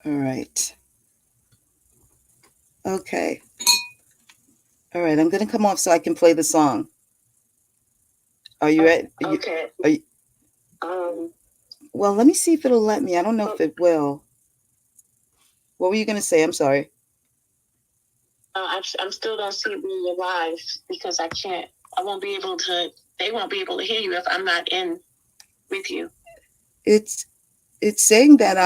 All right. Okay. All right. I'm going to come off so I can play the song. Are you ready? Okay. Are you, well, let me see if it'll let me. I don't know if it will. What were you going to say? I'm sorry. I'm still don't see you live because I can't. I won't be able to. They won't be able to hear you if I'm not in with you. It's saying that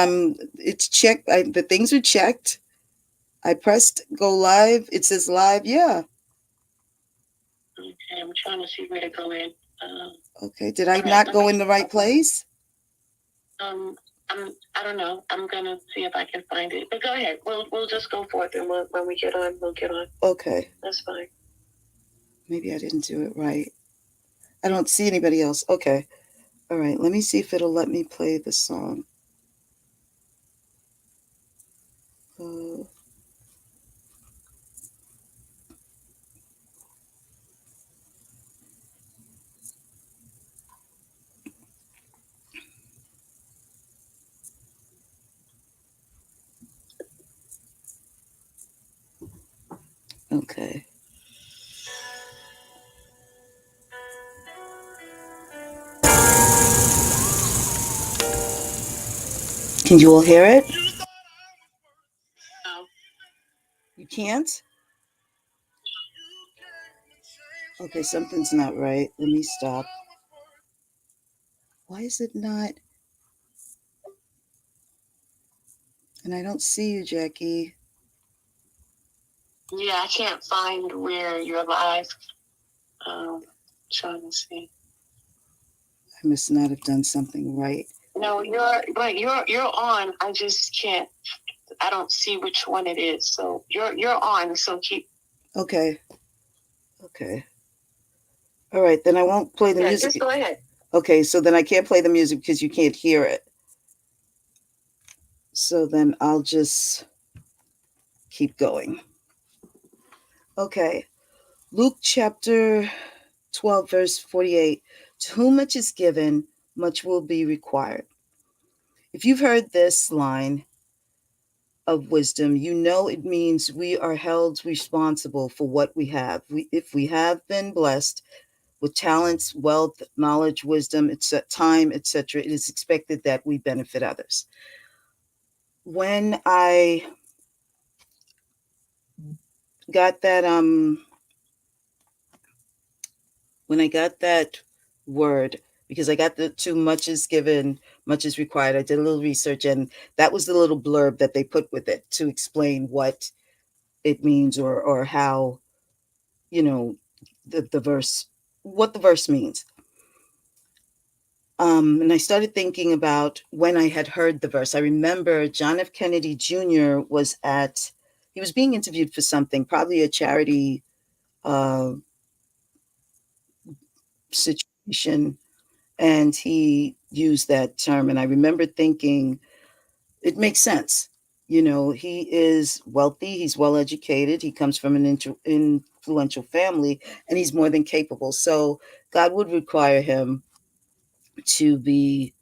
It's checked. The things are checked. I pressed go live. It says live. Yeah. Okay, I'm trying to see where to go in. Okay. Did I not go in the right place? Um, I don't know. I'm gonna see if I can find it. But go ahead. We'll just go forth, and when we get on, we'll get on. Okay. That's fine. Maybe I didn't do it right. I don't see anybody else. Okay. All right. Let me see if it'll let me play the song. Uh, okay. Can you all hear it? No. You can't? Okay, something's not right. Let me stop. Why is it not? And I don't see you, Jackie. Yeah, I can't find where you're live. Trying to see. I must not have done something right. No, you're on. I just can't. I don't see which one it is. So you're on. So keep. Okay. Okay. All right. Then I won't play the music. Just go ahead. Okay. So then I can't play the music because you can't hear it. So then I'll just keep going. Okay. Luke chapter 12, verse 48. To whom much is given, much will be required. If you've heard this line of wisdom, you know it means we are held responsible for what we have. If we have been blessed with talents, wealth, knowledge, wisdom, time, etc., it is expected that we benefit others. When I got that when I got that word, because I got the too much is given, much is required. I did a little research, and that was the little blurb that they put with it to explain what it means, or how, you know, the verse, what the verse means. And I started thinking about when I had heard the verse. I remember John F. Kennedy Jr. He was being interviewed for something, probably a charity uh, situation, and he used that term. And I remember thinking, it makes sense. You know, he is wealthy, he's well educated, he comes from an influential family, and he's more than capable. So God would require him to be,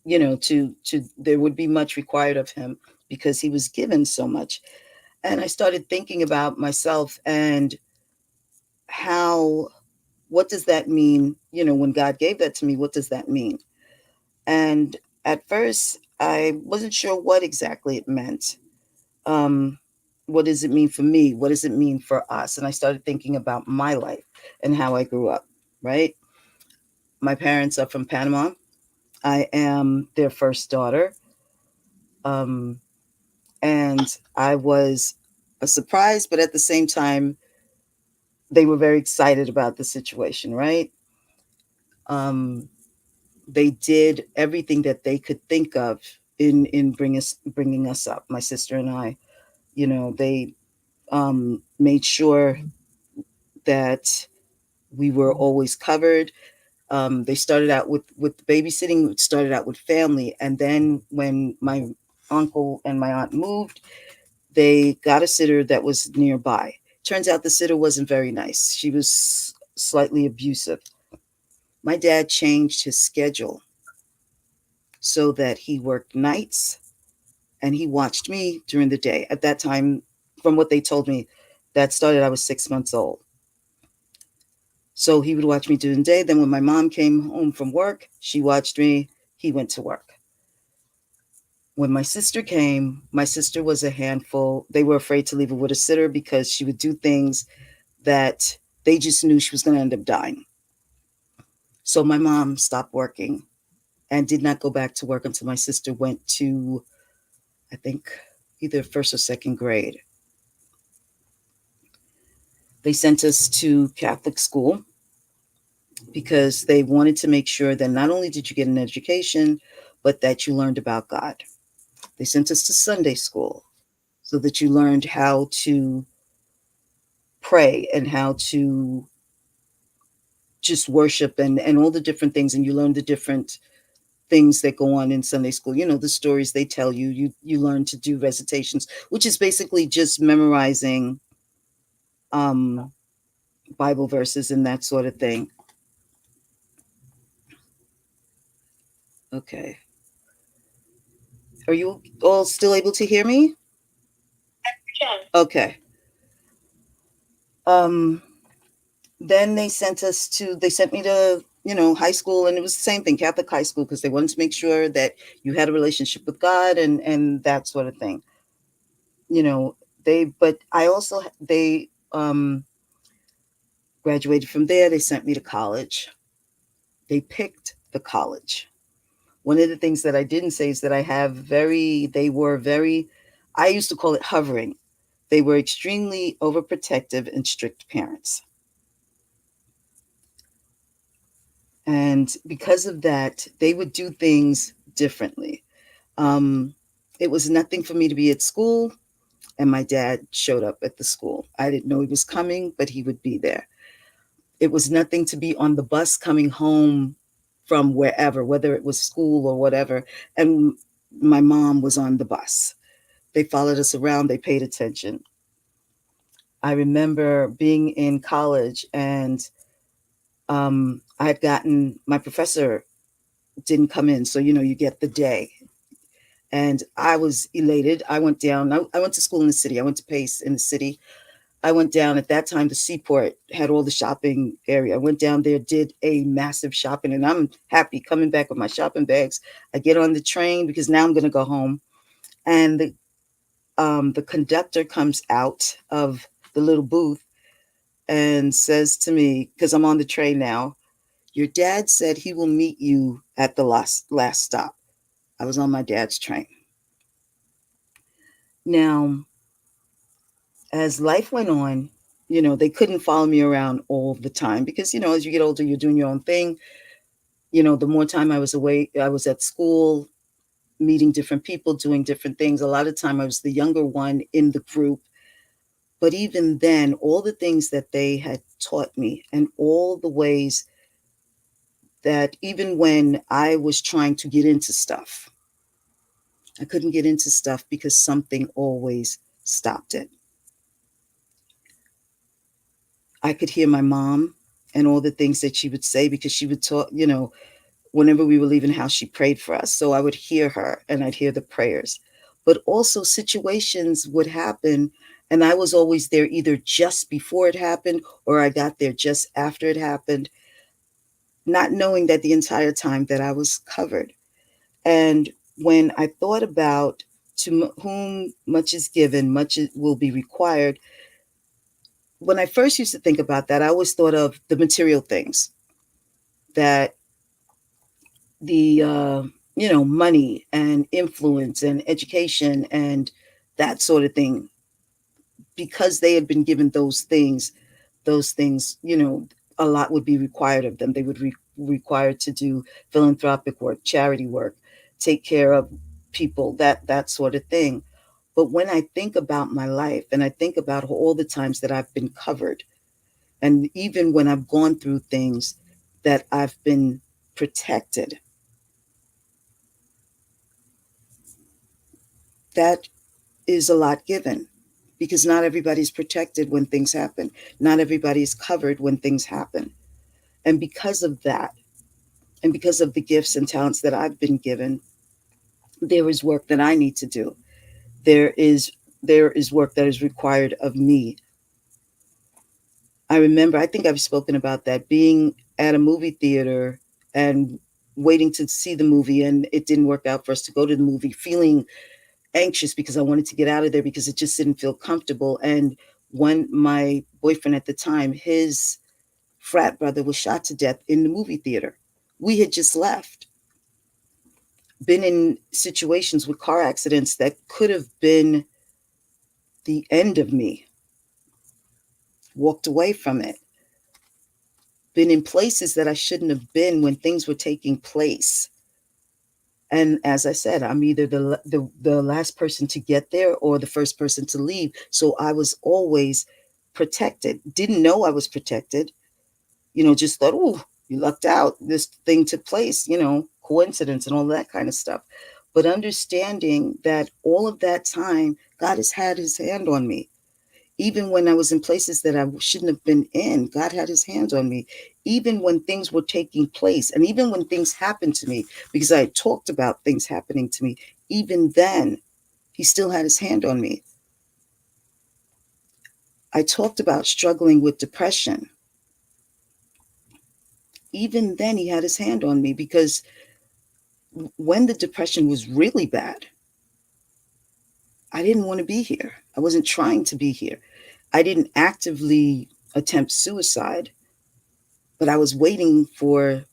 to there would be much required of him because he was given so much. And I started thinking about myself and how, what does that mean? When God gave that to me, what does that mean? And at first, I wasn't sure what exactly it meant. Um, what does it mean for me? What does it mean for us? And I started thinking about my life and how I grew up, right? My parents are from Panama. I am their first daughter. Um, and I was a surprise, but at the same time, they were very excited about the situation, right? Um, they did everything that they could think of in bringing us up, my sister and I. They made sure that we were always covered. They started out with babysitting, started out with family, and then when my uncle and my aunt moved, they got a sitter that was nearby. Turns out the sitter wasn't very nice. She was slightly abusive. My dad changed his schedule so that he worked nights and he watched me during the day. At that time, from what they told me, that started, I was 6 months old. So he would watch me during the day. Then when my mom came home from work, she watched me. He went to work. When my sister came, my sister was a handful. They were afraid to leave her with a sitter because she would do things that they just knew she was going to end up dying. So my mom stopped working and did not go back to work until my sister went to, I think, either first or second grade. They sent us to Catholic school because they wanted to make sure that not only did you get an education, but that you learned about God. They sent us to Sunday school so that you learned how to pray and how to just worship and all the different things. And you learn the different things that go on in Sunday school. You know, the stories they tell you. You learn to do recitations, which is basically just memorizing um, Bible verses and that sort of thing. Okay. Are you all still able to hear me? Okay. Um, then they sent me to, high school, and it was the same thing, Catholic high school, because they wanted to make sure that you had a relationship with God and that sort of thing. You know, but I also, they graduated from there. They sent me to college. They picked the college. One of the things that I didn't say is that they were very, I used to call it hovering. They were extremely overprotective and strict parents. And because of that, they would do things differently. Um, it was nothing for me to be at school, and my dad showed up at the school. I didn't know he was coming, but he would be there. It was nothing to be on the bus coming home from wherever, whether it was school or whatever. And my mom was on the bus. They followed us around, they paid attention. I remember being in college, and I had gotten, my professor didn't come in. So, you get the day. And I was elated. I went down, I went to school in the city. I went to Pace in the city. I went down at that time, the Seaport had all the shopping area. I went down there, did a massive shopping, and I'm happy coming back with my shopping bags. I get on the train because now I'm going to go home. And the conductor comes out of the little booth and says to me, because I'm on the train now, your dad said he will meet you at the last stop. I was on my dad's train. Now, as life went on, they couldn't follow me around all the time because, as you get older, you're doing your own thing. The more time I was away, I was at school, meeting different people, doing different things. A lot of time I was the younger one in the group. But even then, all the things that they had taught me and all the ways that even when I was trying to get into stuff, I couldn't get into stuff because something always stopped it. I could hear my mom and all the things that she would say because she would talk, whenever we were leaving the house, she prayed for us. So I would hear her and I'd hear the prayers. But also situations would happen, and I was always there either just before it happened or I got there just after it happened, not knowing that the entire time that I was covered. And when I thought about to whom much is given, much will be required, when I first used to think about that, I always thought of the material things that the money and influence and education and that sort of thing, because they had been given those things, a lot would be required of them. They would be required to do philanthropic work, charity work, take care of people, that sort of thing. But when I think about my life and I think about all the times that I've been covered, and even when I've gone through things that I've been protected, that is a lot given, because not everybody's protected when things happen. Not everybody's covered when things happen. And because of that, and because of the gifts and talents that I've been given, there is work that I need to do. there is there is work that is required of me. I remember, I think I've spoken about that, being at a movie theater and waiting to see the movie, and it didn't work out for us to go to the movie, feeling anxious because I wanted to get out of there because it just didn't feel comfortable. And when my boyfriend at the time, his frat brother was shot to death in the movie theater. We had just left, been in situations with car accidents that could have been the end of me, walked away from it, been in places that I shouldn't have been when things were taking place. And as I said, I'm either the last person to get there or the first person to leave. So I was always protected. Didn't know I was protected. Just thought, oh, you lucked out. This thing took place. Coincidence and all that kind of stuff. But understanding that all of that time, God has had His hand on me. Even when I was in places that I shouldn't have been in, God had His hands on me. Even when things were taking place, and even when things happened to me, because I had talked about things happening to me, even then, He still had His hand on me. I talked about struggling with depression. Even then, He had His hand on me, because when the depression was really bad, I didn't want to be here. I wasn't trying to be here. I didn't actively attempt suicide, but I was waiting for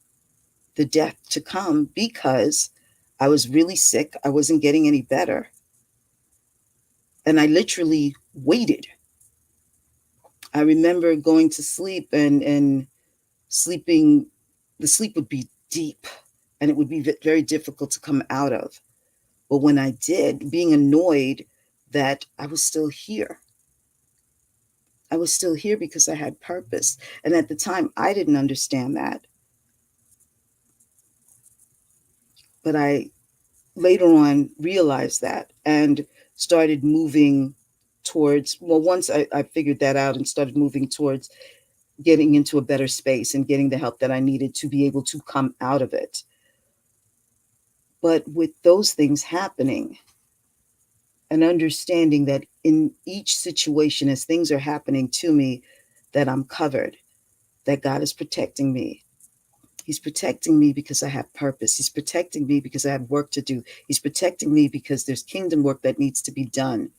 the death to come because I was really sick. I wasn't getting any better. And I literally waited. I remember going to sleep and sleeping, the sleep would be deep and it would be very difficult to come out of. But when I did, being annoyed that I was still here. I was still here because I had purpose. And at the time, I didn't understand that. But I later on realized that and started moving towards, well, once I figured that out and started moving towards getting into a better space and getting the help that I needed to be able to come out of it. But with those things happening, and understanding that in each situation, as things are happening to me, that I'm covered, that God is protecting me. He's protecting me because I have purpose. He's protecting me because I have work to do. He's protecting me because there's kingdom work that needs to be done.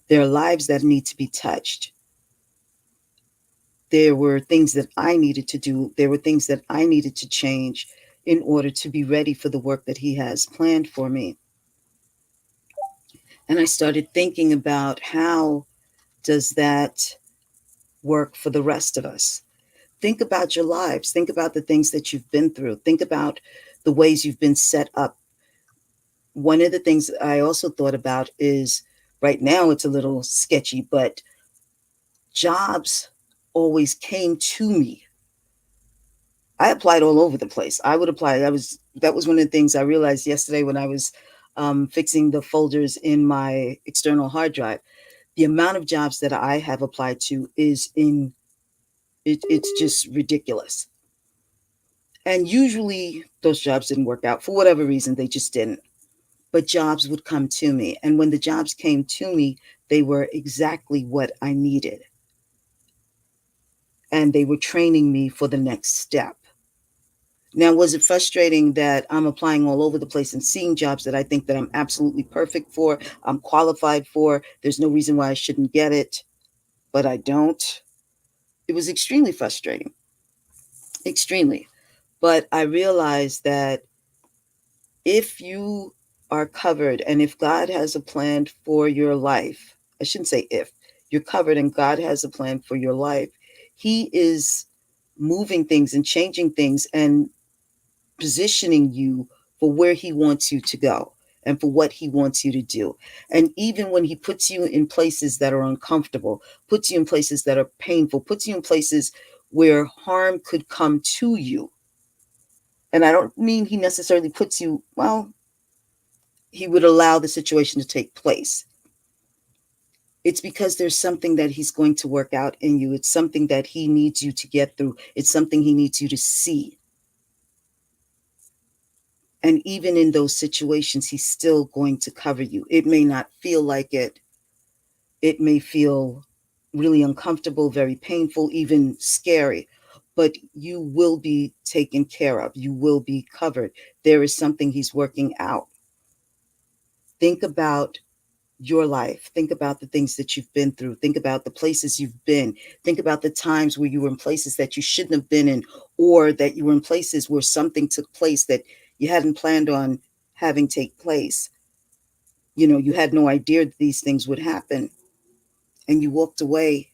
There are lives that need to be touched. There were things that I needed to do. There were things that I needed to change in order to be ready for the work that He has planned for me. And I started thinking about, how does that work for the rest of us? Think about your lives. Think about the things that you've been through. Think about the ways you've been set up. One of the things I also thought about is, right now it's a little sketchy, but jobs always came to me. I applied all over the place. I would apply. That was one of the things I realized yesterday when I was fixing the folders in my external hard drive. The amount of jobs that I have applied to it's just ridiculous. And usually those jobs didn't work out for whatever reason. They just didn't. But jobs would come to me. And when the jobs came to me, they were exactly what I needed. And they were training me for the next step. Now, was it frustrating that I'm applying all over the place and seeing jobs that I think that I'm absolutely perfect for, I'm qualified for, there's no reason why I shouldn't get it, but I don't? It was extremely frustrating, extremely. But I realized that if you are covered and if God has a plan for your life, I shouldn't say if, you're covered and God has a plan for your life, He is moving things and changing things and positioning you for where He wants you to go and for what He wants you to do. And even when He puts you in places that are uncomfortable, puts you in places that are painful, puts you in places where harm could come to you. And I don't mean He necessarily puts you, well, He would allow the situation to take place. It's because there's something that He's going to work out in you. It's something that He needs you to get through. It's something He needs you to see. And even in those situations, he's still going to cover you. It may not feel like it. It may feel really uncomfortable, very painful, even scary, but you will be taken care of. You will be covered. There is something he's working out. Think about your life. Think about the things that you've been through. Think about the places you've been. Think about the times where you were in places that you shouldn't have been in, or that you were in places where something took place that you hadn't planned on having take place. You know, you had no idea that these things would happen, and you walked away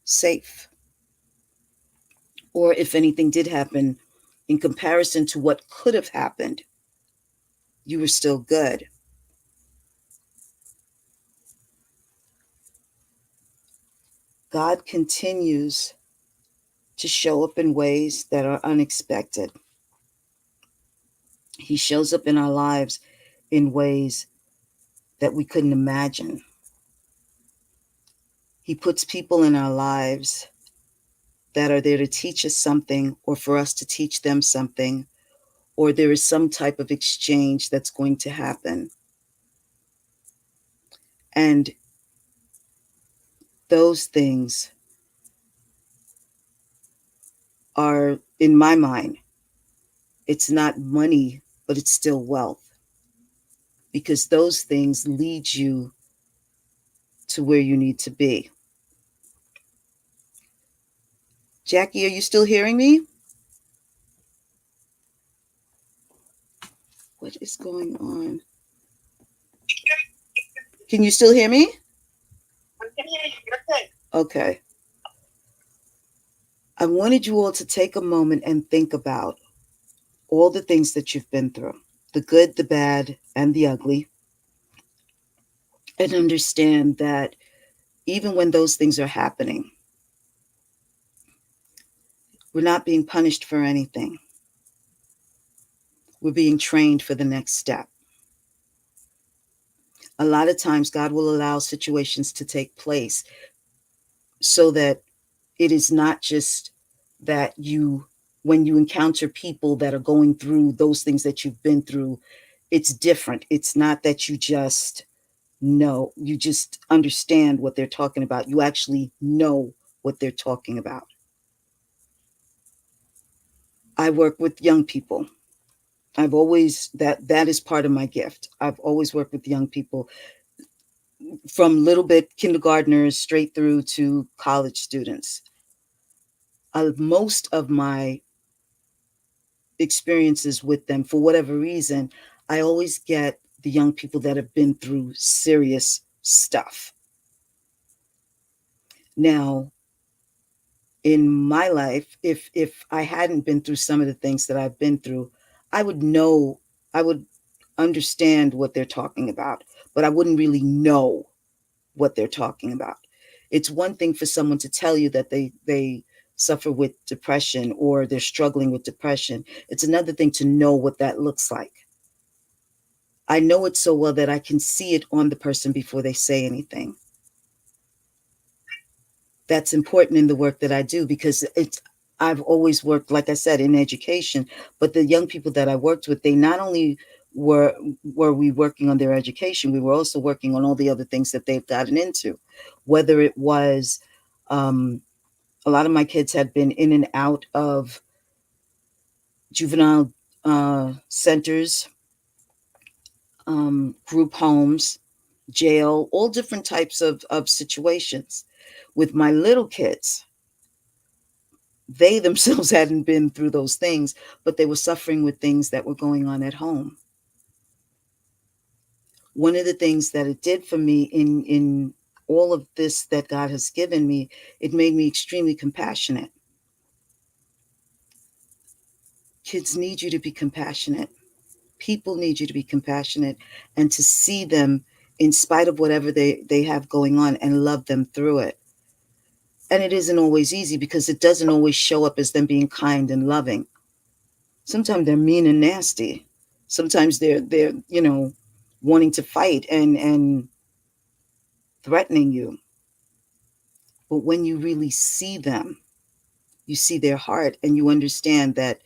safe. Or if anything did happen, in comparison to what could have happened, you were still good. God continues to show up in ways that are unexpected. He shows up in our lives in ways that we couldn't imagine. He puts people in our lives that are there to teach us something, or for us to teach them something, or there is some type of exchange that's going to happen. And those things are, in my mind, it's not money, but it's still wealth, because those things lead you to where you need to be. Jackie, are you still hearing me? What is going on? Can you still hear me? Okay. I wanted you all to take a moment and think about all the things that you've been through, the good, the bad, and the ugly, and understand that even when those things are happening, we're not being punished for anything. We're being trained for the next step. A lot of times, God will allow situations to take place so that it is not just that you, when you encounter people that are going through those things that you've been through, it's different. It's not that you just know, you just understand what they're talking about. You actually know what they're talking about. I work with young people. I've always, that is part of my gift. I've always worked with young people, from little bit kindergartners straight through to college students. Most of my experiences with them, for whatever reason, I always get the young people that have been through serious stuff. Now, in my life, if I hadn't been through some of the things that I've been through, I would know, I would understand what they're talking about, but I wouldn't really know what they're talking about. It's one thing for someone to tell you that they suffer with depression, or they're struggling with depression. It's another thing to know what that looks like. I know it so well that I can see it on the person before they say anything. That's important in the work that I do, because I've always worked, like I said, in education, but the young people that I worked with, they not only were we working on their education, we were also working on all the other things that they've gotten into, whether it was, a lot of my kids had been in and out of juvenile centers, group homes, jail, all different types of situations. With my little kids, they themselves hadn't been through those things, but they were suffering with things that were going on at home. One of the things that it did for me in all of this that God has given me, it made me extremely compassionate. Kids need you to be compassionate. People need you to be compassionate, and to see them in spite of whatever they have going on, and love them through it. And it isn't always easy, because it doesn't always show up as them being kind and loving. Sometimes they're mean and nasty. Sometimes they're wanting to fight and threatening you. But when you really see them, you see their heart, and you understand that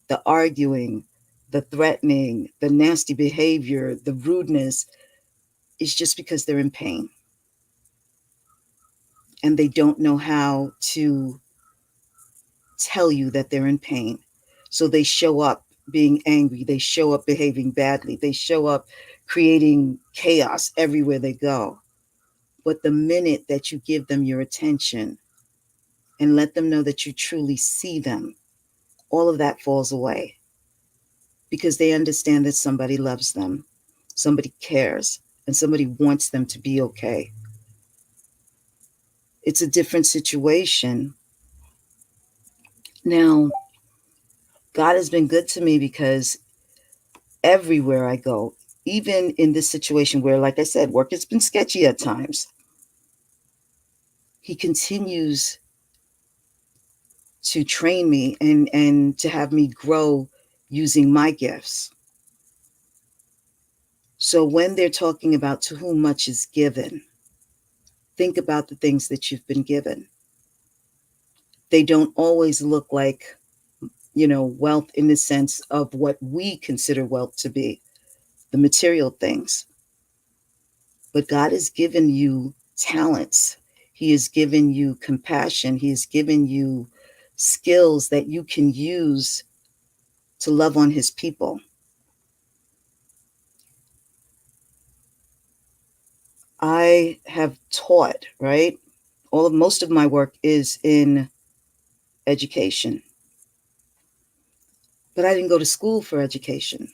the arguing, the threatening, the nasty behavior, the rudeness is just because they're in pain and they don't know how to tell you that they're in pain. So they show up being angry, they show up behaving badly, they show up creating chaos everywhere they go. But the minute that you give them your attention and let them know that you truly see them, all of that falls away because they understand that somebody loves them, somebody cares, and somebody wants them to be okay. It's a different situation. Now, God has been good to me because everywhere I go, even in this situation where, like I said, work has been sketchy at times, He continues to train me and to have me grow using my gifts. So when they're talking about to whom much is given, think about the things that you've been given. They don't always look like, wealth in the sense of what we consider wealth to be, the material things. But God has given you talents. He has given you compassion. He has given you skills that you can use to love on His people. I have taught, right? Most of my work is in education, but I didn't go to school for education.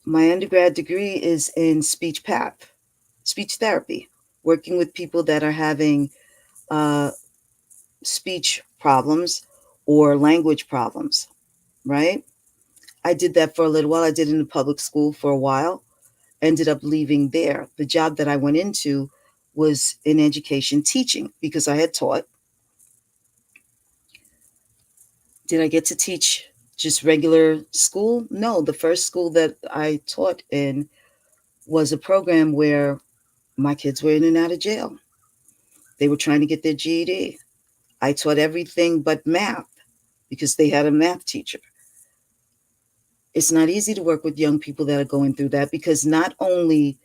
My undergrad degree is in speech therapy, working with people that are having uh, speech problems or language problems, right? I did that for a little while. I did it in the public school for a while, ended up leaving there. The job that I went into was in education teaching because I had taught. Did I get to teach just regular school? No, the first school that I taught in was a program where my kids were in and out of jail. They were trying to get their GED. I taught everything but math because they had a math teacher. It's not easy to work with young people that are going through that because not only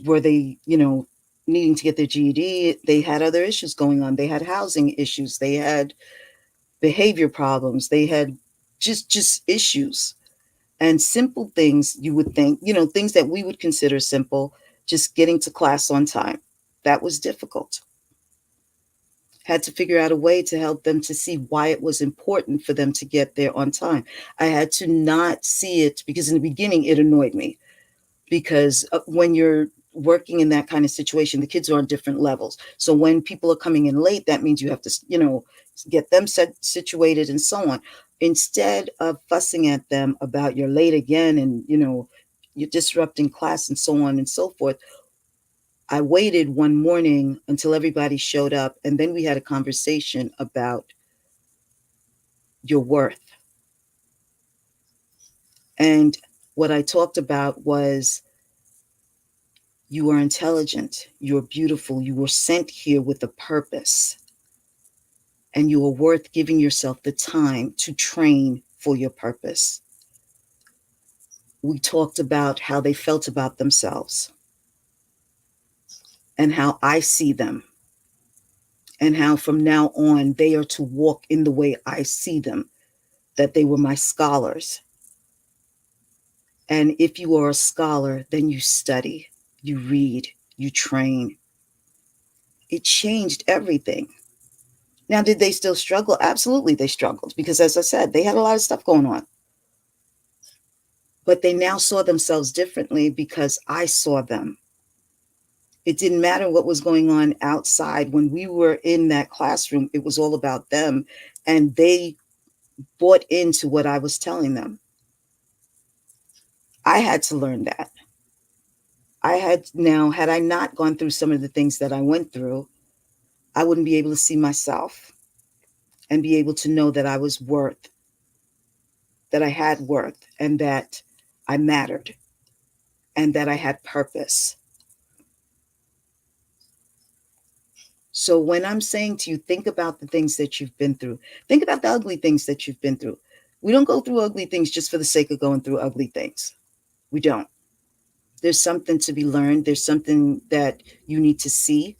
were they, needing to get their GED, they had other issues going on. They had housing issues. They had behavior problems. They had just issues and simple things you would think, things that we would consider simple, just getting to class on time. That was difficult. Had to figure out a way to help them to see why it was important for them to get there on time. I had to not see it because in the beginning it annoyed me because when you're working in that kind of situation, the kids are on different levels. So when people are coming in late, that means you have to, get them situated and so on. Instead of fussing at them about you're late again and, you're disrupting class and so on and so forth, I waited one morning until everybody showed up. And then we had a conversation about your worth. And what I talked about was you are intelligent, you're beautiful, you were sent here with a purpose, and you are worth giving yourself the time to train for your purpose. We talked about how they felt about themselves and how I see them, and how from now on they are to walk in the way I see them, that they were my scholars. And if you are a scholar, then you study, you read, you train. It changed everything. Now, did they still struggle? Absolutely, they struggled because, as I said, they had a lot of stuff going on. But they now saw themselves differently because I saw them. It didn't matter what was going on outside. When we were in that classroom, it was all about them. And they bought into what I was telling them. I had to learn that. Had I not gone through some of the things that I went through, I wouldn't be able to see myself and be able to know that I was worth, that I had worth, and that I mattered, and that I had purpose. So when I'm saying to you, think about the things that you've been through, think about the ugly things that you've been through. We don't go through ugly things just for the sake of going through ugly things. We don't. There's something to be learned. There's something that you need to see.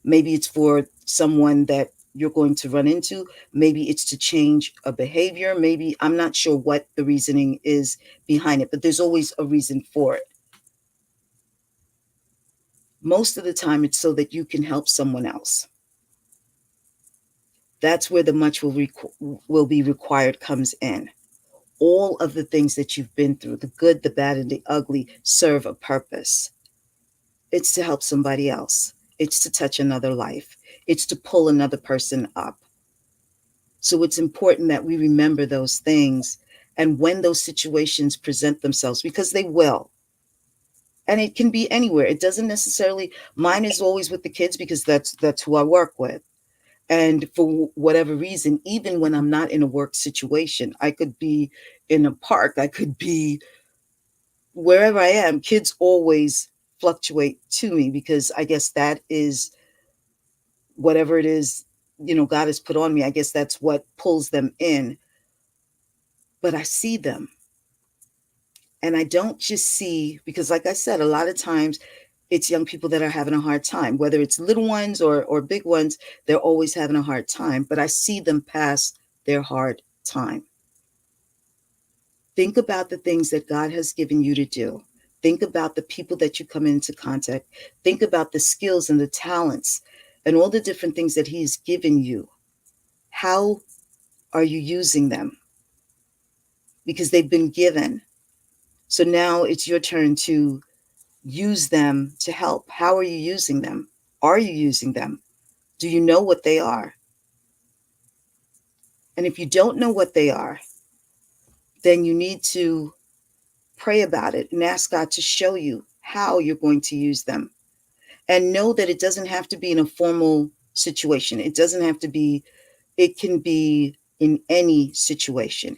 Maybe it's for someone that you're going to run into. Maybe it's to change a behavior. Maybe, I'm not sure what the reasoning is behind it, but there's always a reason for it. Most of the time, it's so that you can help someone else. That's where the much will be required comes in. All of the things that you've been through, the good, the bad, and the ugly, serve a purpose. It's to help somebody else. It's to touch another life. It's to pull another person up. So it's important that we remember those things. And when those situations present themselves, because they will, and it can be anywhere. It doesn't necessarily, mine is always with the kids because that's who I work with. And for whatever reason, even when I'm not in a work situation, I could be in a park, I could be wherever I am, kids always fluctuate to me because I guess that is whatever it is, God has put on me. I guess that's what pulls them in. But I see them. And I don't just see, because like I said, a lot of times it's young people that are having a hard time, whether it's little ones or big ones, they're always having a hard time. But I see them pass their hard time. Think about the things that God has given you to do. Think about the people that you come into contact. Think about the skills and the talents and all the different things that He's given you. How are you using them? Because they've been given. So now it's your turn to use them to help. How are you using them? Are you using them? Do you know what they are? And if you don't know what they are, then you need to pray about it and ask God to show you how you're going to use them. And know that it doesn't have to be in a formal situation. It doesn't have to be, it can be in any situation.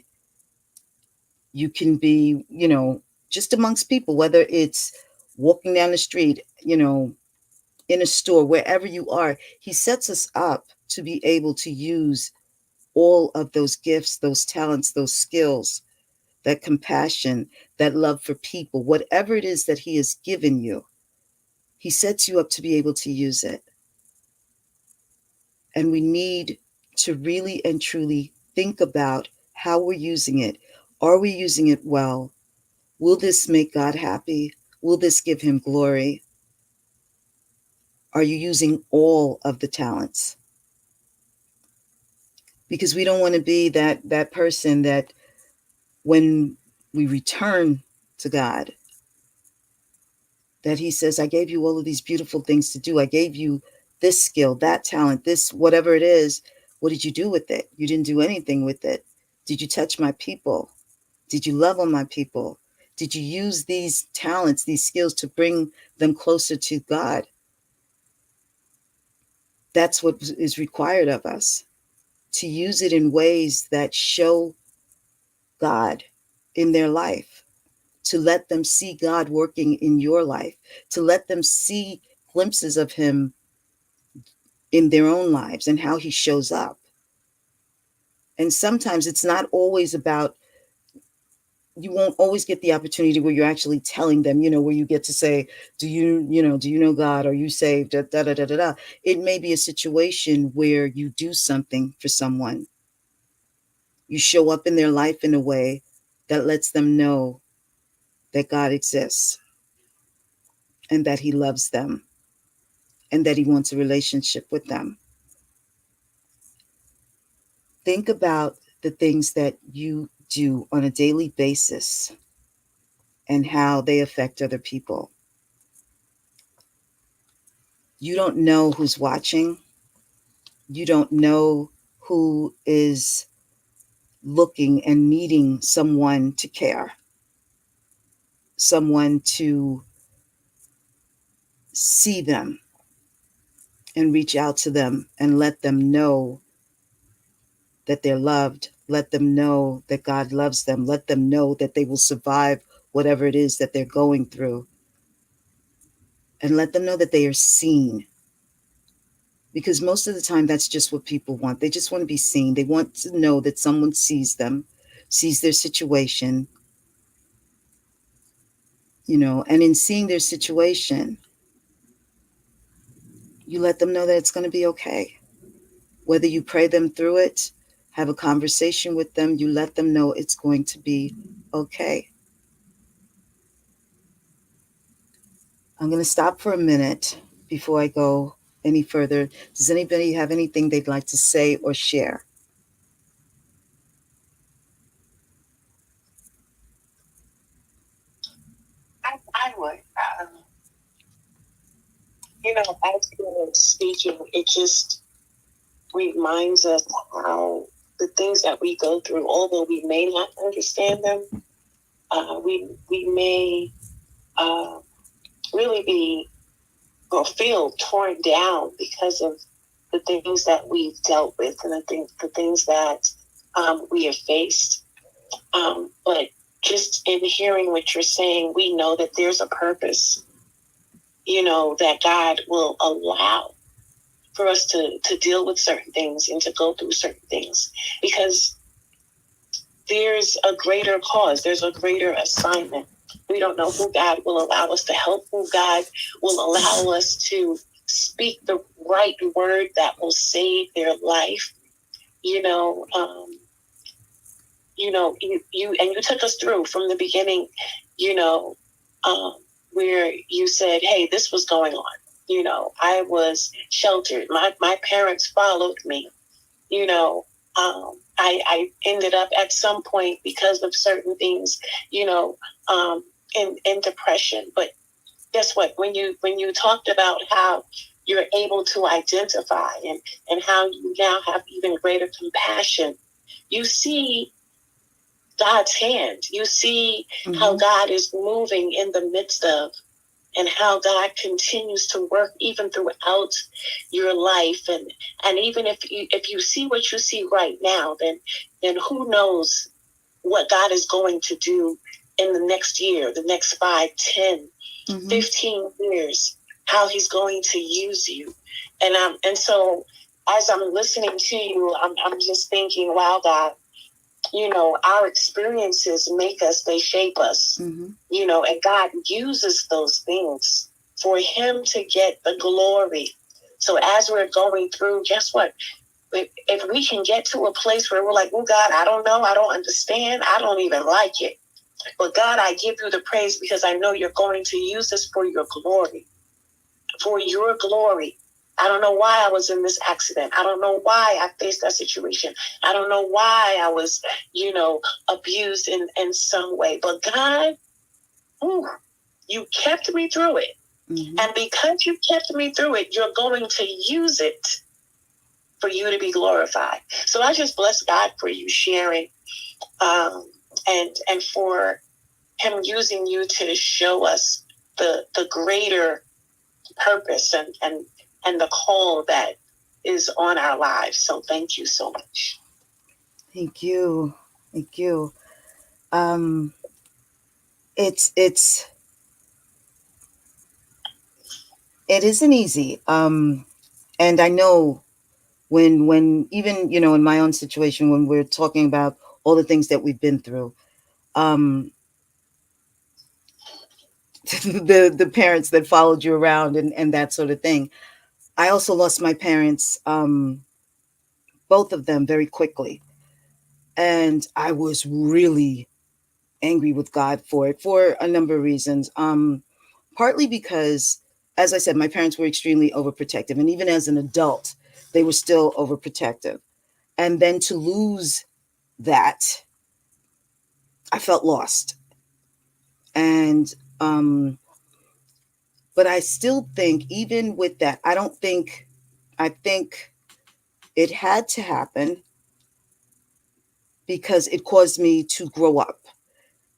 You can be, just amongst people, whether it's walking down the street, in a store, wherever you are. He sets us up to be able to use all of those gifts, those talents, those skills, that compassion, that love for people, whatever it is that He has given you. He sets you up to be able to use it. And we need to really and truly think about how we're using it. Are we using it well? Will this make God happy? Will this give Him glory? Are you using all of the talents? Because we don't want to be that person that when we return to God, that He says, I gave you all of these beautiful things to do. I gave you this skill, that talent, this, whatever it is. What did you do with it? You didn't do anything with it. Did you touch my people? Did you love on my people? Did you use these talents, these skills to bring them closer to God? That's what is required of us, to use it in ways that show God in their life, to let them see God working in your life, to let them see glimpses of Him in their own lives and how He shows up. And sometimes it's not always about, you won't always get the opportunity where you're actually telling them, where you get to say, do you know God? Are you saved? Da, da, da, da, da, da. It may be a situation where you do something for someone. You show up in their life in a way that lets them know that God exists and that He loves them and that He wants a relationship with them. Think about the things that you do on a daily basis and how they affect other people. You don't know who's watching. You don't know who is looking and needing someone to care, someone to see them and reach out to them and let them know that they're loved. Let them know that God loves them. Let them know that they will survive whatever it is that they're going through. And let them know that they are seen. Because most of the time, that's just what people want. They just want to be seen. They want to know that someone sees them, sees their situation, you know, and in seeing their situation, you let them know that it's going to be okay. Whether you pray them through it, have a conversation with them, you let them know it's going to be okay. I'm going to stop for a minute before I go any further. Does anybody have anything they'd like to say or share? I would. As you were speaking, it just reminds us how the things that we go through, although we may not understand them, we may uh, really be or feel torn down because of the things that we've dealt with and the things that we have faced. But just in hearing what you're saying, we know that there's a purpose, that God will allow for us to deal with certain things and to go through certain things because there's a greater cause, there's a greater assignment. We don't know who God will allow us to help, who God will allow us to speak the right word that will save their life. You know, you took us through from the beginning, you know, um, where you said, hey, this was going on. I was sheltered. My parents followed me. You know, I ended up at some point because of certain things, you know, in depression. But guess what? When you talked about how you're able to identify and how you now have even greater compassion, you see God's hand. You see how God is moving in the midst of, and how God continues to work even throughout your life. And even if you see what you see right now, then who knows what God is going to do in the next year, the next 5, 10, 15 years, how he's going to use you. And so as I'm listening to you, I'm just thinking, wow, God, our experiences make us, they shape us, and God uses those things for him to get the glory. So as we're going through, guess what? If we can get to a place where we're like, oh God, I don't know, I don't understand, I don't even like it. But God, I give you the praise because I know you're going to use this for your glory. For your glory. I don't know why I was in this accident. I don't know why I faced that situation. I don't know why I was, abused in some way. But God, you kept me through it. And because you kept me through it, you're going to use it for you to be glorified. So I just bless God for you sharing, and for him using you to show us the greater purpose and the call that is on our lives. So thank you so much. Thank you. Thank you. Um, it's it isn't easy. And I know when even in my own situation, when we're talking about all the things that we've been through, um, the parents that followed you around and that sort of thing. I also lost my parents, both of them, very quickly, and I was really angry with God for it for a number of reasons. Partly because, as I said, my parents were extremely overprotective, and even as an adult, they were still overprotective. And then to lose that, I felt lost. And but I still think, even with that, I think it had to happen because it caused me to grow up.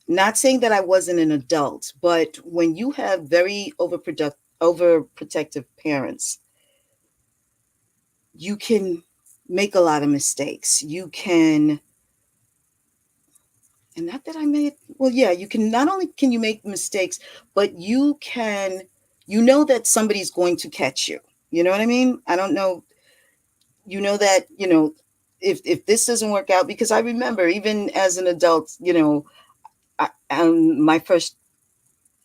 Not saying that I wasn't an adult, but when you have very overprotective parents, you can make a lot of mistakes. You can, and not that I made, well, yeah, you can, not only can you make mistakes, but you know that somebody's going to catch you. You know what I mean? I don't know. You know that, if this doesn't work out, because I remember even as an adult, my first,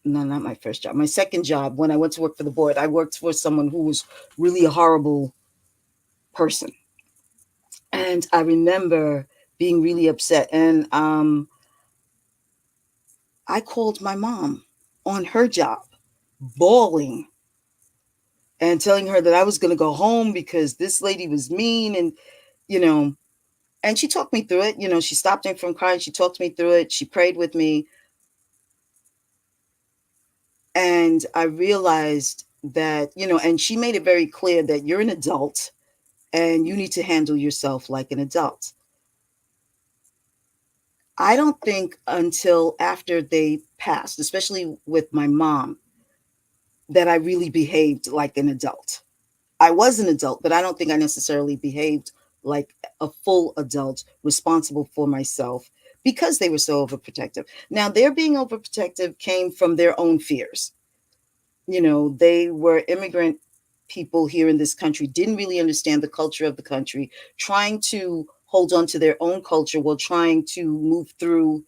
no, not my first job, my second job, when I went to work for the board, I worked for someone who was really a horrible person. And I remember being really upset. And I called my mom on her job, bawling and telling her that I was going to go home because this lady was mean. And, you know, and she talked me through it. She stopped me from crying. She talked me through it. She prayed with me. And I realized that, and she made it very clear that you're an adult and you need to handle yourself like an adult. I don't think until after they passed, especially with my mom, that I really behaved like an adult. I was an adult, but I don't think I necessarily behaved like a full adult responsible for myself because they were so overprotective. Now, their being overprotective came from their own fears. They were immigrant people here in this country, didn't really understand the culture of the country, trying to hold on to their own culture while trying to move through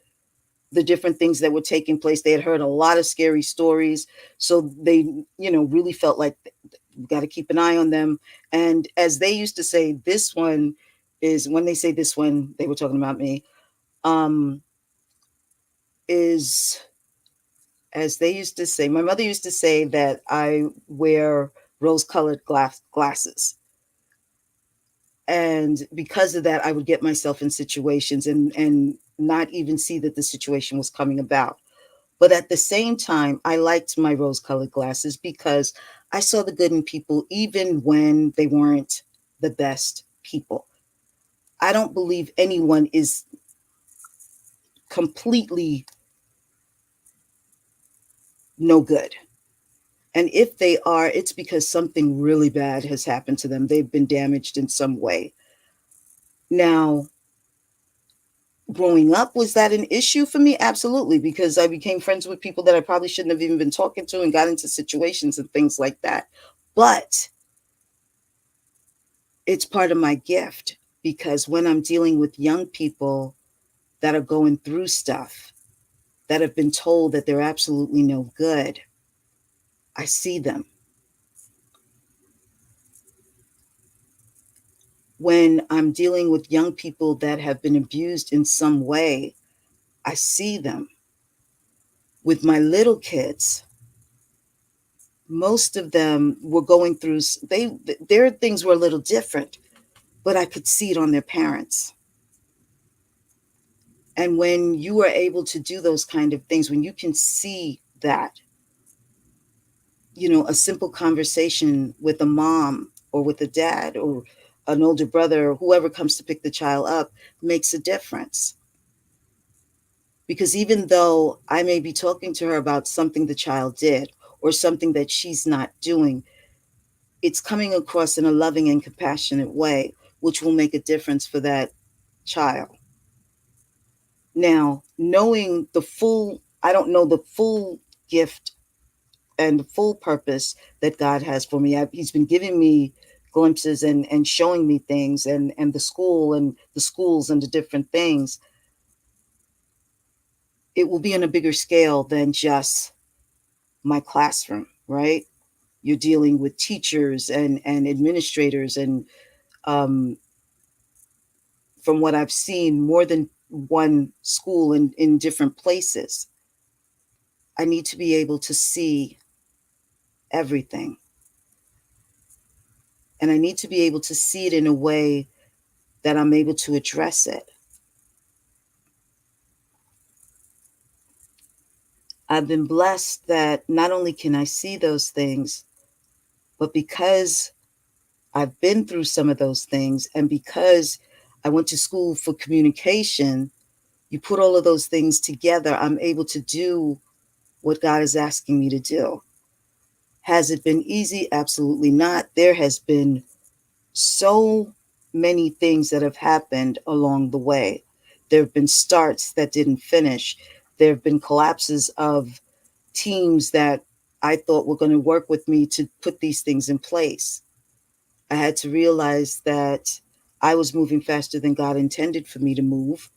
the different things that were taking place. They had heard a lot of scary stories. So they, really felt like we got to keep an eye on them. And as they used to say, this one is, when they say this one, they were talking about me, is, as they used to say, my mother used to say that I wear rose-colored glasses. And because of that, I would get myself in situations and not even see that the situation was coming about. But at the same time, I liked my rose-colored glasses because I saw the good in people, even when they weren't the best people. I don't believe anyone is completely no good. And if they are, it's because something really bad has happened to them. They've been damaged in some way. Now, growing up, was that an issue for me? Absolutely, because I became friends with people that I probably shouldn't have even been talking to and got into situations and things like that. But it's part of my gift, because when I'm dealing with young people that are going through stuff, that have been told that they're absolutely no good, I see them. When I'm dealing with young people that have been abused in some way, I see them. With my little kids, most of them were going through, their things were a little different, but I could see it on their parents. And when you are able to do those kind of things, when you can see that, a simple conversation with a mom or with a dad or an older brother or whoever comes to pick the child up makes a difference. Because even though I may be talking to her about something the child did or something that she's not doing, it's coming across in a loving and compassionate way, which will make a difference for that child. Now, I don't know the full gift and the full purpose that God has for me. He's been giving me glimpses and showing me things, and the school and the schools and the different things. It will be on a bigger scale than just my classroom, right? You're dealing with teachers and administrators and, from what I've seen, more than one school in different places. I need to be able to see everything. And I need to be able to see it in a way that I'm able to address it. I've been blessed that not only can I see those things, but because I've been through some of those things, and because I went to school for communication, you put all of those things together, I'm able to do what God is asking me to do. Has it been easy? Absolutely not. There has been so many things that have happened along the way. There have been starts that didn't finish. There have been collapses of teams that I thought were going to work with me to put these things in place. I had to realize that I was moving faster than God intended for me to move.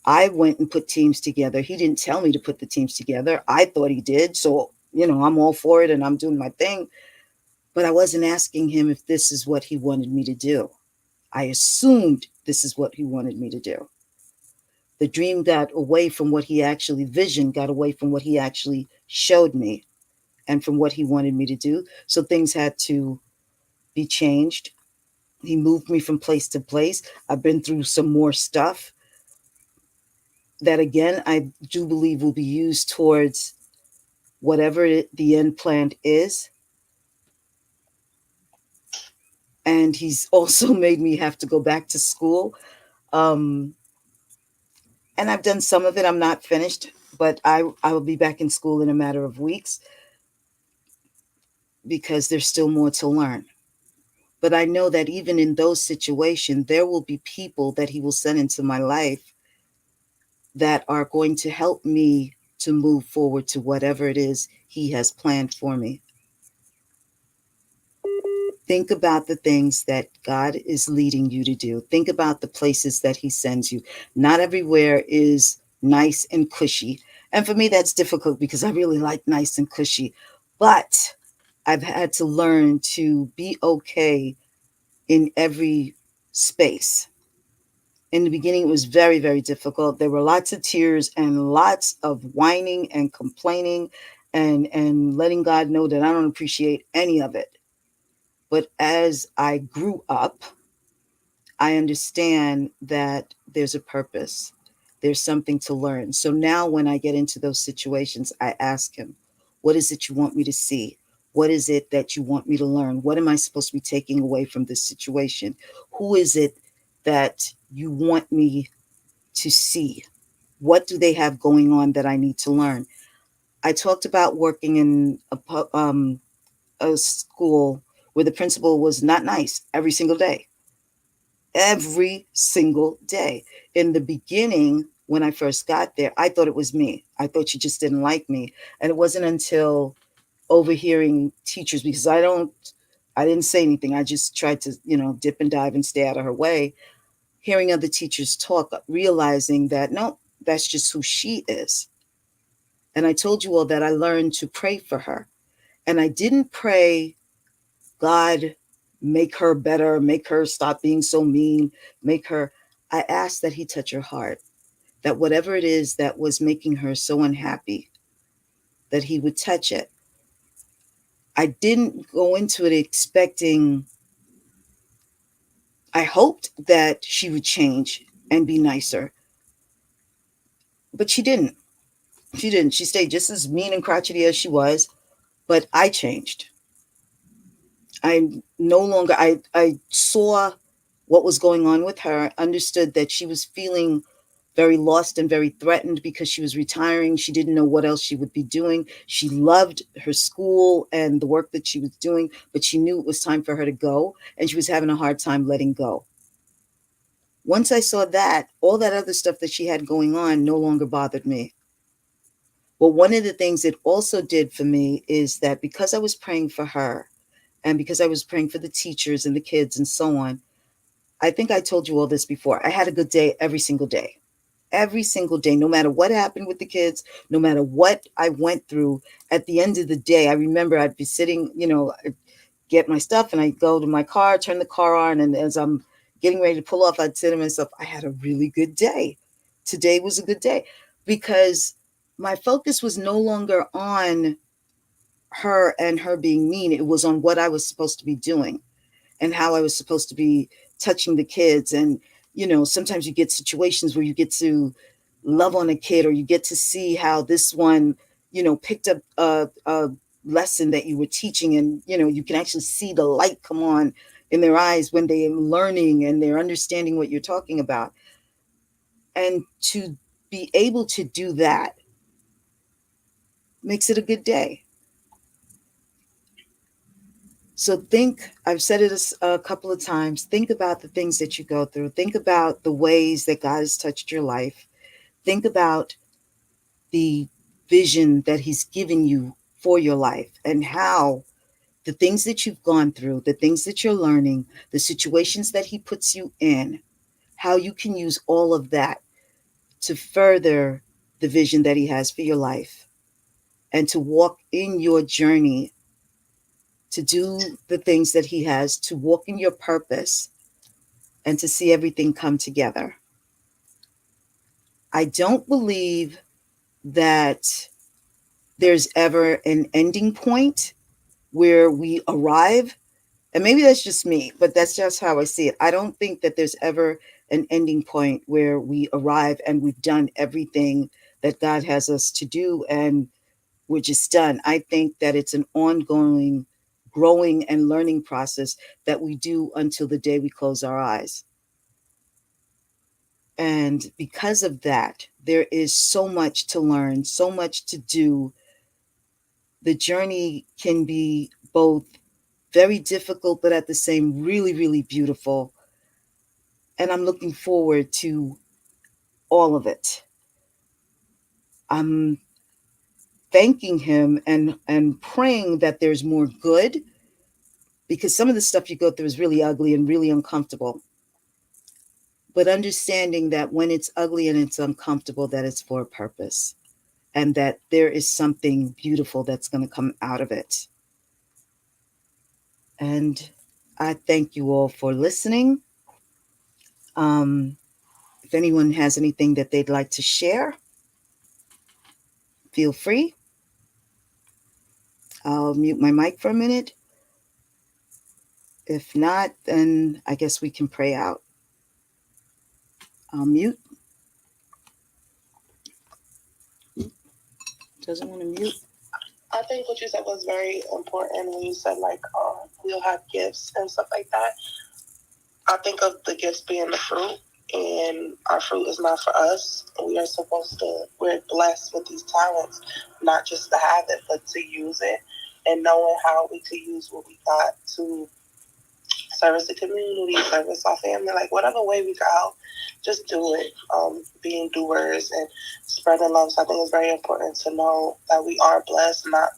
I went and put teams together. He didn't tell me to put the teams together. I thought he did. So, I'm all for it and I'm doing my thing. But I wasn't asking him if this is what he wanted me to do. I assumed this is what he wanted me to do. The dream got away from what he actually visioned, got away from what he actually showed me and from what he wanted me to do. So things had to be changed. He moved me from place to place. I've been through some more stuff that, again, I do believe will be used towards whatever the end plan is. And he's also made me have to go back to school. And I've done some of it. I'm not finished, but I will be back in school in a matter of weeks because there's still more to learn. But I know that even in those situations, there will be people that he will send into my life that are going to help me to move forward to whatever it is he has planned for me. Think about the things that God is leading you to do. Think about the places that he sends you. Not everywhere is nice and cushy. And for me, that's difficult because I really like nice and cushy. But I've had to learn to be okay in every space. In the beginning, it was very, very difficult. There were lots of tears and lots of whining and complaining and letting God know that I don't appreciate any of it. But as I grew up, I understand that there's a purpose. There's something to learn. So now when I get into those situations, I ask him, what is it you want me to see? What is it that you want me to learn? What am I supposed to be taking away from this situation? Who is it that you want me to see? What do they have going on that I need to learn? I talked about working in a school where the principal was not nice every single day. Every single day. In the beginning, when I first got there, I thought it was me. I thought she just didn't like me. And it wasn't until overhearing teachers, because I didn't say anything. I just tried to, dip and dive and stay out of her way. Hearing other teachers talk, realizing that, no, that's just who she is. And I told you all that I learned to pray for her. And I didn't pray, God, make her better, make her stop being so mean, make her. I asked that he touch her heart, that whatever it is that was making her so unhappy, that he would touch it. I didn't go into it expecting, I hoped that she would change and be nicer, but she didn't. She didn't. She stayed just as mean and crotchety as she was, but I changed. I saw what was going on with her, understood that she was feeling very lost and very threatened because she was retiring. She didn't know what else she would be doing. She loved her school and the work that she was doing, but she knew it was time for her to go, and she was having a hard time letting go. Once I saw that, all that other stuff that she had going on no longer bothered me. Well, one of the things it also did for me is that because I was praying for her and because I was praying for the teachers and the kids and so on, I think I told you all this before. I had a good day every single day. Every single day, no matter what happened with the kids, no matter what I went through, at the end of the day, I remember I'd be sitting, I'd get my stuff and I'd go to my car, turn the car on. And as I'm getting ready to pull off, I'd say to myself, I had a really good day. Today was a good day because my focus was no longer on her and her being mean. It was on what I was supposed to be doing and how I was supposed to be touching the kids. And, sometimes you get situations where you get to love on a kid, or you get to see how this one, picked up a lesson that you were teaching. And, you can actually see the light come on in their eyes when they are learning and they're understanding what you're talking about. And to be able to do that makes it a good day. So I've said it a couple of times, think about the things that you go through. Think about the ways that God has touched your life. Think about the vision that he's given you for your life and how the things that you've gone through, the things that you're learning, the situations that he puts you in, how you can use all of that to further the vision that he has for your life and to walk in your journey, to do the things that he has, to walk in your purpose, and to see everything come together. I don't believe that there's ever an ending point where we arrive. And maybe that's just me, but that's just how I see it. I don't think that there's ever an ending point where we arrive and we've done everything that God has us to do and we're just done. I think that it's an ongoing growing and learning process that we do until the day we close our eyes. And because of that, there is so much to learn, so much to do. The journey can be both very difficult, but at the same, really, really beautiful. And I'm looking forward to all of it. I'm thanking him and praying that there's more good, because some of the stuff you go through is really ugly and really uncomfortable. But understanding that when it's ugly and it's uncomfortable, that it's for a purpose and that there is something beautiful that's going to come out of it. And I thank you all for listening. If anyone has anything that they'd like to share, feel free. I'll mute my mic for a minute. If not, then I guess we can pray out. I'll mute. Doesn't want to mute. I think what you said was very important when you said, like, we'll have gifts and stuff like that. I think of the gifts being the fruit, and our fruit is not for us. We are supposed to, we're blessed with these talents, not just to have it, but to use it, and knowing how we to use what we got to service the community, service our family, like whatever way we got, just do it. Being doers and spreading love. So I think it's very important to know that we are blessed, not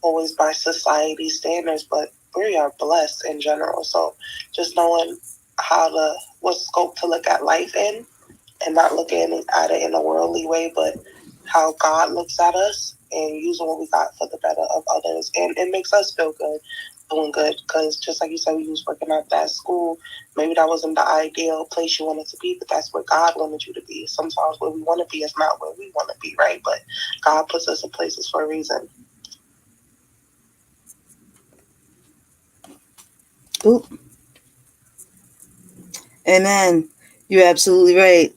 always by society standards, but we are blessed in general. So just knowing what scope to look at life in, and not looking at it in a worldly way, but how God looks at us and using what we got for the better of others. And it makes us feel good, doing good, because just like you said, we was working at that school. Maybe that wasn't the ideal place you wanted to be, but that's where God wanted you to be. Sometimes where we want to be is not where we want to be, right? But God puts us in places for a reason. Oop. Amen. You're absolutely right.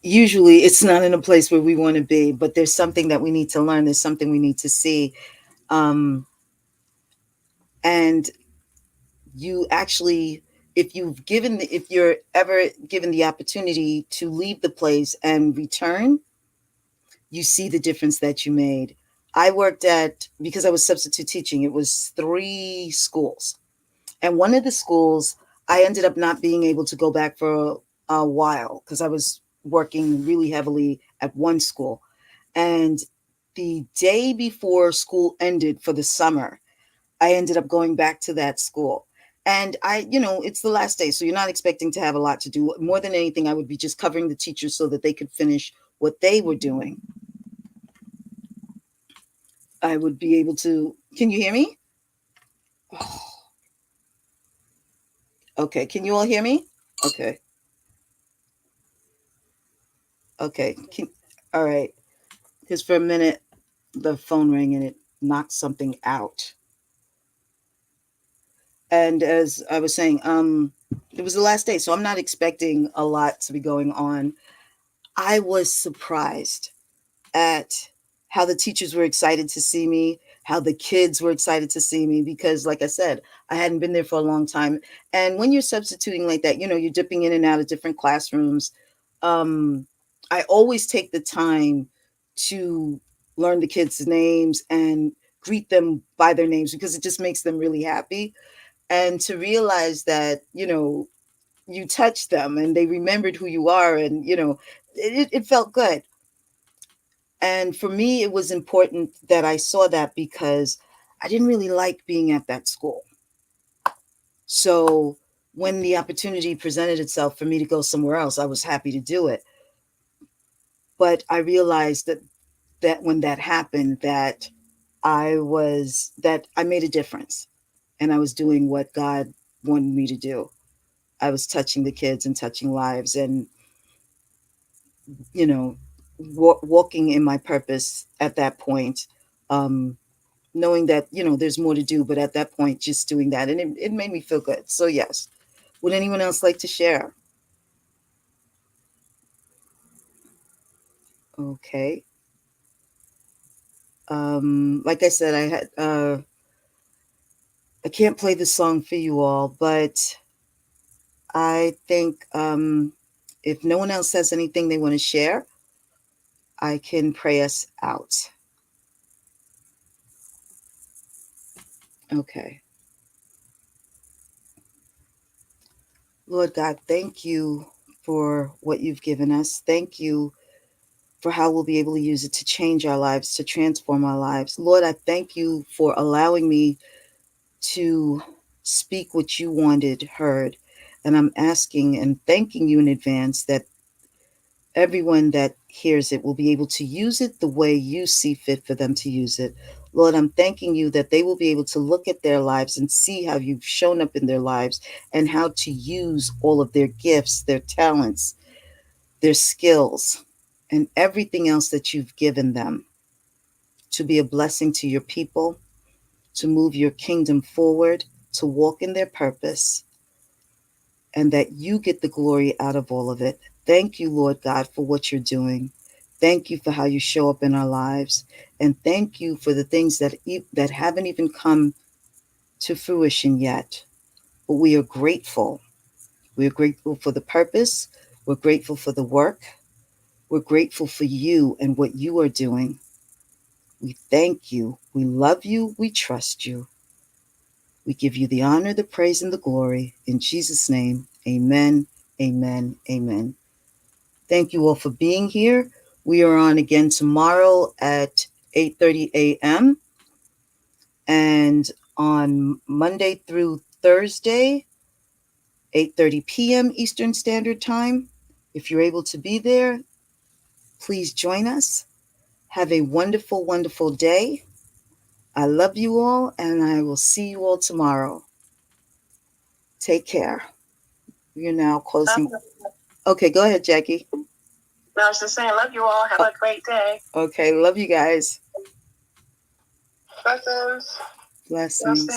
Usually it's not in a place where we want to be, but there's something that we need to learn. There's something we need to see. And you actually, if you're ever given the opportunity to leave the place and return, you see the difference that you made. I worked because I was substitute teaching, it was 3 schools. And one of the schools, I ended up not being able to go back for a while because I was working really heavily at one school. And the day before school ended for the summer, I ended up going back to that school. And it's the last day, so you're not expecting to have a lot to do. More than anything, I would be just covering the teachers so that they could finish what they were doing. I would be able to, can you hear me? Oh. Okay, can you all hear me? Okay. Okay, all right. Because for a minute, the phone rang and it knocked something out. And as I was saying, it was the last day, so I'm not expecting a lot to be going on. I was surprised at how the teachers were excited to see me, how the kids were excited to see me, because like I said, I hadn't been there for a long time. And when you're substituting like that, you're dipping in and out of different classrooms. I always take the time to learn the kids' names and greet them by their names because it just makes them really happy. And to realize that, you touched them and they remembered who you are, and, it felt good. And for me, it was important that I saw that because I didn't really like being at that school. So when the opportunity presented itself for me to go somewhere else, I was happy to do it. But I realized that when that happened, that I made a difference, and I was doing what God wanted me to do. I was touching the kids and touching lives, and you know, walking in my purpose at that point. Um, Knowing that there's more to do, but at that point, just doing that, and it made me feel good. So yes, would anyone else like to share? Okay. Like I said, I can't play the song for you all, but I think if no one else has anything they want to share, I can pray us out. Okay. Lord God, thank you for what you've given us. Thank you for how we'll be able to use it to change our lives, to transform our lives. Lord, I thank you for allowing me to speak what you wanted heard. And I'm asking and thanking you in advance that everyone that hears it will be able to use it the way you see fit for them to use it. Lord, I'm thanking you that they will be able to look at their lives and see how you've shown up in their lives and how to use all of their gifts, their talents, their skills, and everything else that you've given them to be a blessing to your people, to move your kingdom forward, to walk in their purpose, and that you get the glory out of all of it. Thank you, Lord God, for what you're doing. Thank you for how you show up in our lives. And thank you for the things that haven't even come to fruition yet. But we are grateful. We are grateful for the purpose. We're grateful for the work. We're grateful for you and what you are doing. We thank you. We love you. We trust you. We give you the honor, the praise, and the glory. In Jesus' name, amen, amen, amen. Thank you all for being here. We are on again tomorrow at 8:30 a.m. and on Monday through Thursday, 8:30 p.m. Eastern Standard Time. If you're able to be there, please join us. Have a wonderful, wonderful day. I love you all, and I will see you all tomorrow. Take care. We are now closing. Okay, go ahead, Jackie. No, I was just saying, love you all. Have a great day. Okay, love you guys. Blessings. Blessings.